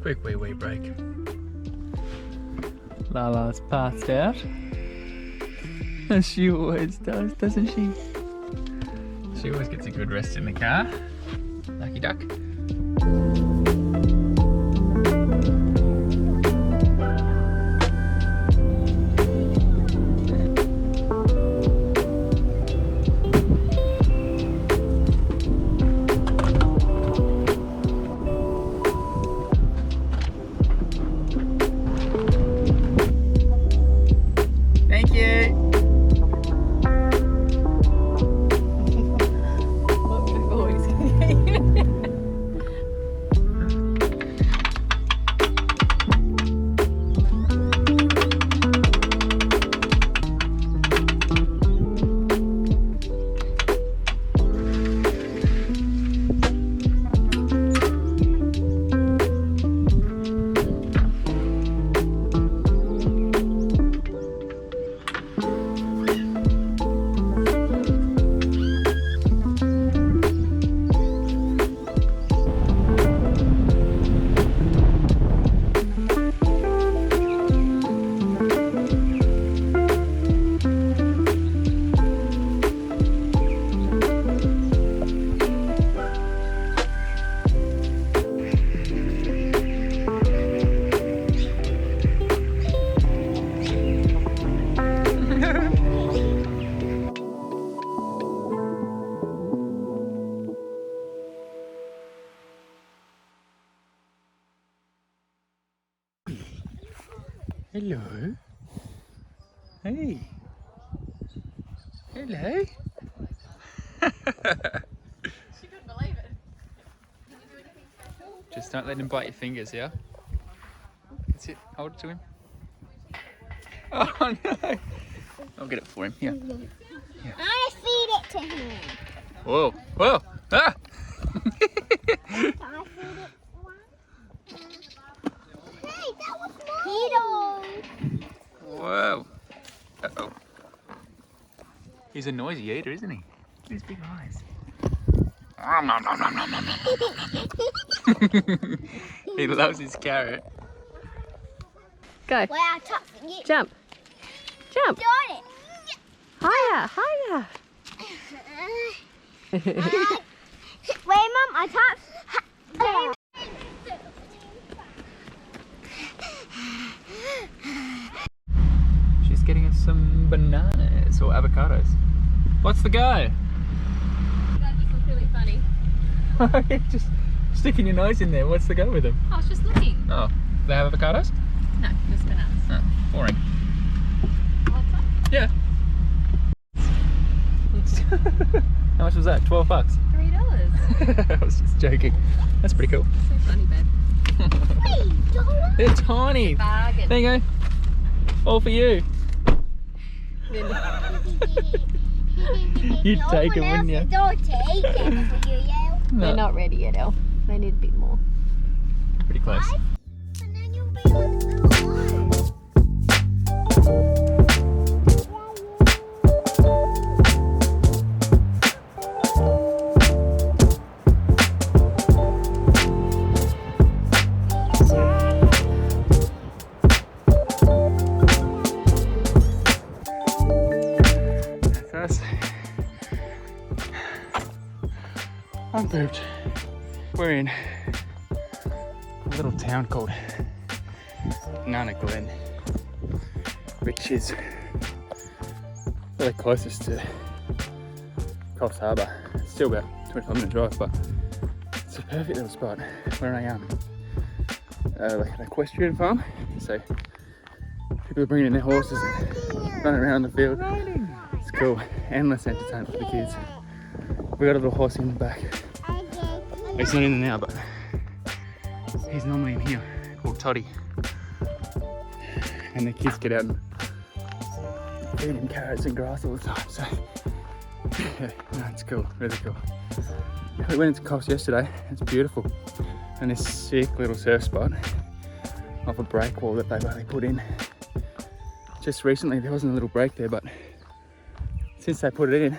Big wee break. Lala's passed out. As she always does, doesn't she? She always gets a good rest in the car. Lucky duck. Hello. Hey. Hello. She couldn't believe it. Did you do anything special? Just don't let him bite your fingers, yeah? That's it. Hold it to him. Oh no. I'll get it for him. Here. Yeah. I feed it to him. Whoa. Whoa. Ah! I feed it one. Hey, that was mine. Whoa. Uh-oh. He's a noisy eater, isn't he? His big eyes. Nom, nom, nom, nom, nom, nom, nom. He loves his carrot. Go. Wow, touching it. Jump. Jump. Got it. Higher, higher. Wait, Mum, I touched. She's getting us some bananas or avocados. What's the go? That just looked really funny. Just sticking your nose in there. What's the go with them? I was just looking. Oh, do they have avocados? No, just bananas. Oh, boring. What's that? Yeah. How much was that? 12 bucks? $3. I was just joking. That's pretty cool. So funny, babe. They're tiny. Bargain. There you go. All for you. You'd take it, wouldn't you? They're No, not ready yet, Elle. They need a bit more. pretty close. And then you'll be on the That's us. I'm pooped. We're in a little town called Glen, which is really closest to Coffs Harbour. It's still about 25-minute drive, but it's a perfect little spot where I am. Like an equestrian farm, so people are bringing in their horses and running around the field. It's cool, endless entertainment for the kids. We got a little horsey in the back. He's not in there now, but he's normally in here, called TODD. And the kids get out and feed him carrots and grass all the time, so yeah, no, it's cool, really cool. We went into Coffs yesterday, it's beautiful. And this sick little surf spot off a break wall that they put in. Just recently there wasn't a little break there, but since they put it in,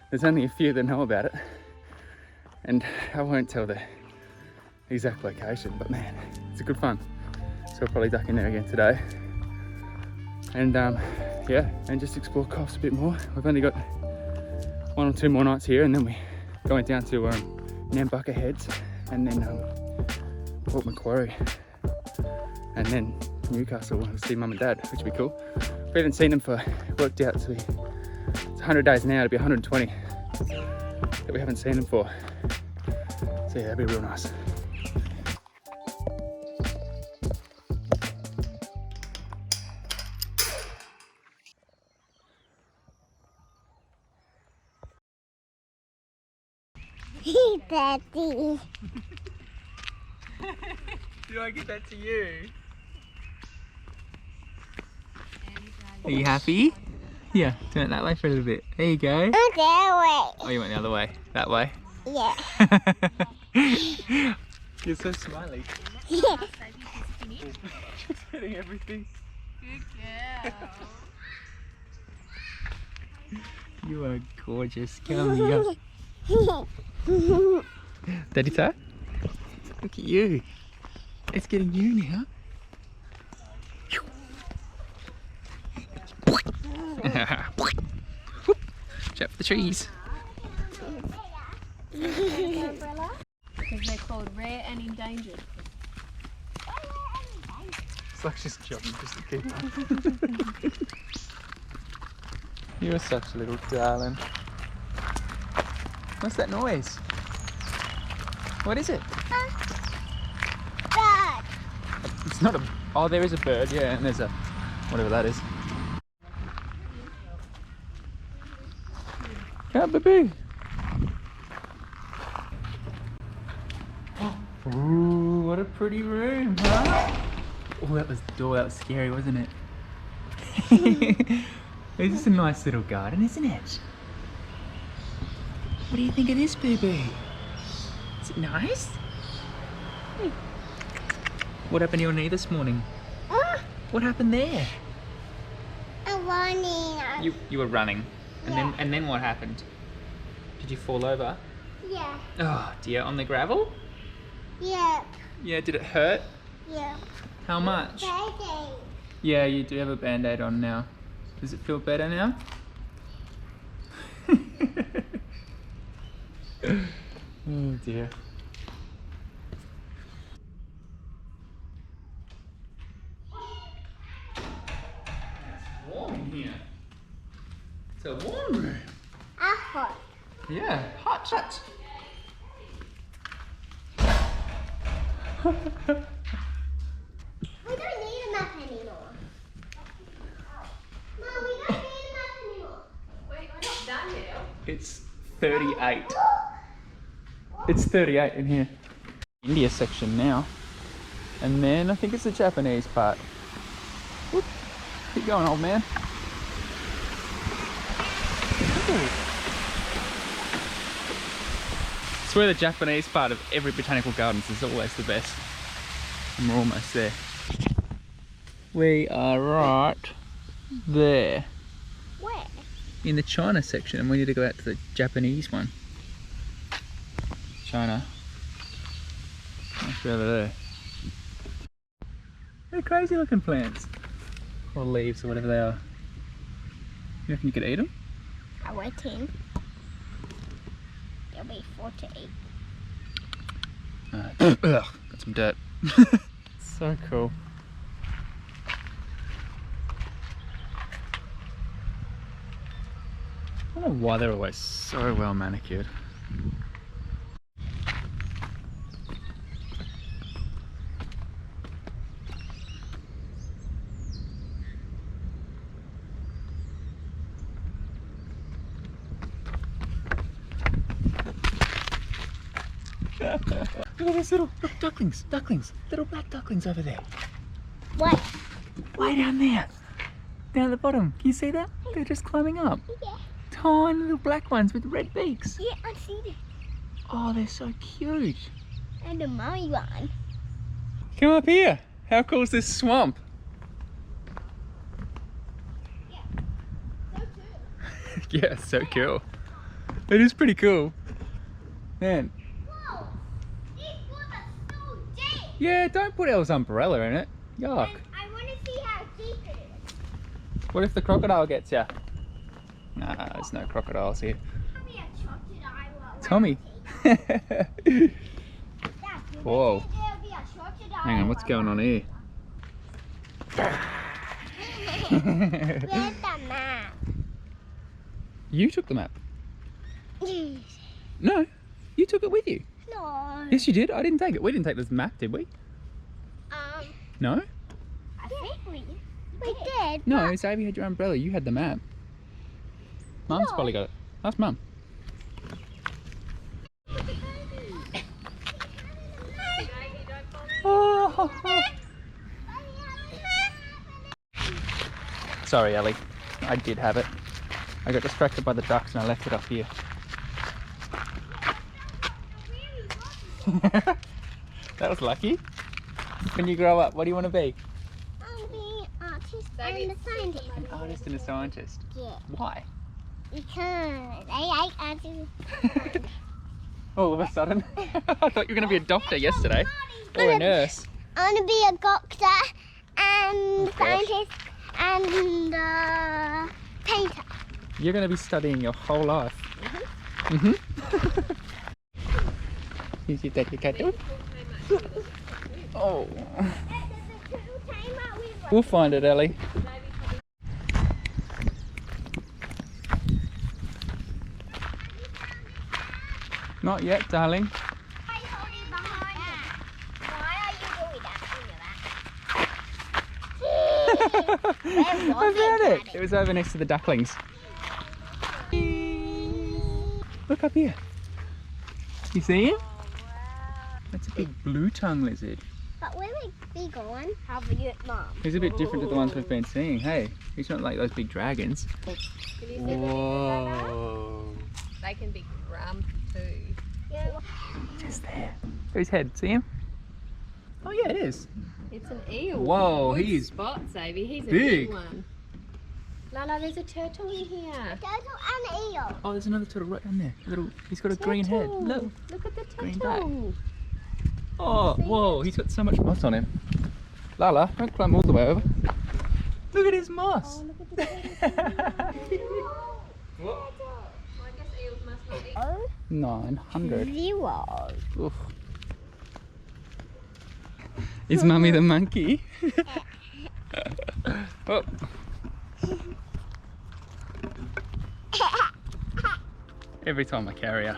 there's only a few that know about it. And I won't tell the exact location, but man, it's a good fun. So we'll probably duck in there again today. And yeah, and just explore Coffs a bit more. We've only got 1 or 2 more nights here, and then we going down to Nambucca Heads, and then Port Macquarie, and then Newcastle to see Mum and Dad, which would be cool. We haven't seen them for, worked out to be, it's 100 days now, to be 120 that we haven't seen them for. So yeah, that'd be real nice. Daddy. Do I give that to you? Are you happy? Yeah, turn it that way for a little bit. There you go. That way. Oh, you went the other way. That way. Yeah. You're so smiley. Baby, She's hitting everything. good girl. You are gorgeous. Come here. Daddy tie? Look at you. It's getting you now. Chat for the trees. Because they're called rare and endangered. It's like she's jogging just to keep up. You're such a little darling. What's that noise? What is it? Dad. It's not a... Oh, there is a bird, yeah, and there's a... whatever that is. Come, baby. Ooh, what a pretty room, huh? Oh, that was scary, wasn't it? It's just a nice little garden, isn't it? What do you think of this, baby? Is it nice? What happened to your knee this morning? What happened there? I'm running. You were running, and then what happened? Did you fall over? Yeah. Oh dear, on the gravel? Yeah. Yeah, did it hurt? Yeah. How much? Daddy. Yeah, you do have a band-aid on now. Does it feel better now? Oh dear. It's warm in here. It's a warm room. Hot. Yeah, hot shut. We don't need a map anymore. Mom, we don't need a map anymore. Wait, we're not done yet. It's 38. It's 38 in here. India section now. And then I think it's the Japanese part. Whoop. Keep going, old man. Ooh. I swear the Japanese part of every botanical gardens is always the best. And we're almost there. We are right there. Where? In the China section, and we need to go out to the Japanese one. China. That's over there. They're crazy looking plants. Or leaves or whatever they are. You reckon you could eat them? I weigh 10. There'll be 4 to 8. Ugh, got some dirt. So cool. I don't know why they're always so well manicured. Look at these little ducklings, little black ducklings over there. What? Way down there, down at the bottom. Can you see that? They're just climbing up. Yeah. Tiny little black ones with red beaks. Yeah, I see it. Oh, they're so cute. And the mommy one. Come up here. How cool is this swamp? Yeah. So cool. Yeah, so cool. It is pretty cool. Man. Whoa! This was a Yeah, don't put Elle's umbrella in it. Yuck. I want to see how deep it is. What if the crocodile gets you? Nah, there's no crocodiles here. Tommy, a crocodile. Tommy. Dad, Whoa. there'll be a crocodile. Hang on, what's going on here? Where's the map? You took the map. No, you took it with you. No. Yes, you did. I didn't take it. We didn't take this map, did we? No? I think we did. No, Xavier had your umbrella. You had the map. Mum's No. probably got it. Ask Mum. Oh. Sorry, Ellie. I did have it. I got distracted by the ducks and I left it up here. That was lucky. When you grow up, what do you want to be? I'll be an artist and a scientist. An artist and a scientist. Yeah. Why? Because I like artists. All of a sudden? I thought you were going to be a doctor yesterday. Or a nurse. I want to be a doctor and Oh, gosh. scientist and painter. You're going to be studying your whole life. Mm-hmm. You see that you can't do it? Oh. We'll find it, Ellie. Not yet, darling. Why are you doing that? I found it. It was over next to the ducklings. Look up here. You see him? That's a big blue tongue lizard. But where would we going? Have a good mom. He's a bit different to the ones we've been seeing. Hey, he's not like those big dragons. Whoa. They can be grumpy too. Just there. Whose head? See him? Oh yeah, it is. It's an eel. Whoa, Good he's spot, Xavier. He's a big. big one. Lala, there's a turtle in here. Turtle and eel. Oh, there's another turtle right down there. He's got a green head. Look. Look at the turtle. Green back. Oh, whoa, he's got so much moss on him. Lala, don't climb all the way over. Look at his moss. Oh, look at the turtle. Well, I guess eels must not eat. 900. 0. Oof. Is Mummy the monkey? Oh. Every time I carry her.